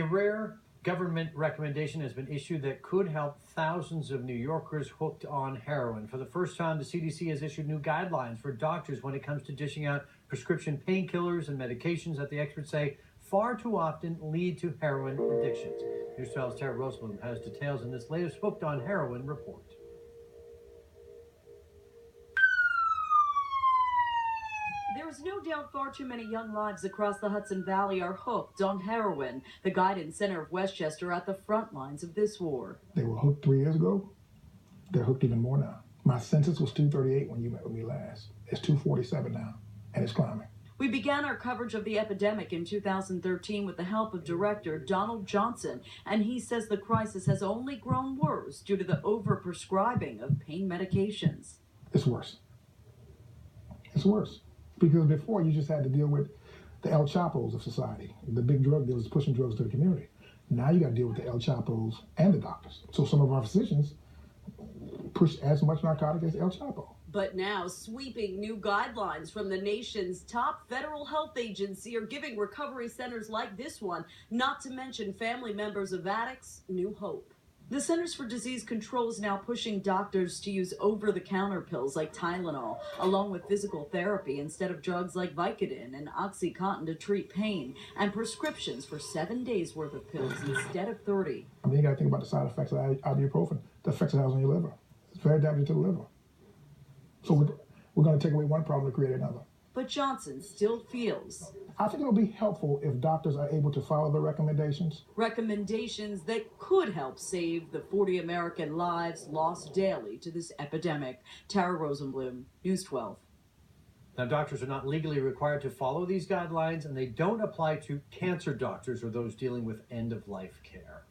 A rare government recommendation has been issued that could help thousands of New Yorkers hooked on heroin. For the first time, the CDC has issued new guidelines for doctors when it comes to dishing out prescription painkillers and medications that the experts say far too often lead to heroin addictions. News 12's Tara Rosenblum has details in this latest Hooked on Heroin report. There is no doubt far too many young lives across the Hudson Valley are hooked on heroin. The Guidance Center of Westchester at the front lines of this war. They were hooked 3 years ago. They're hooked even more now. My census was 238 when you met with me last. It's 247 now, and it's climbing. We began our coverage of the epidemic in 2013 with the help of director Donald Johnson, and he says the crisis has only grown worse due to the overprescribing of pain medications. It's worse. It's worse. Because before, you just had to deal with the El Chapos of society, the big drug dealers pushing drugs to the community. Now you got to deal with the El Chapos and the doctors. So some of our physicians push as much narcotic as El Chapo. But now, sweeping new guidelines from the nation's top federal health agency are giving recovery centers like this one, not to mention family members of addicts, new hope. The Centers for Disease Control is now pushing doctors to use over-the-counter pills like Tylenol, along with physical therapy instead of drugs like Vicodin and OxyContin to treat pain, and prescriptions for 7 days' worth of pills instead of 30. I mean, you got to think about the side effects of ibuprofen, the effects it has on your liver. It's very damaging to the liver. So we're going to take away one problem to create another. But Johnson still feels I think it'll be helpful if doctors are able to follow the recommendations. Recommendations that could help save the 40 American lives lost daily to this epidemic. Tara Rosenblum, News 12. Now, doctors are not legally required to follow these guidelines, and they don't apply to cancer doctors or those dealing with end-of-life care.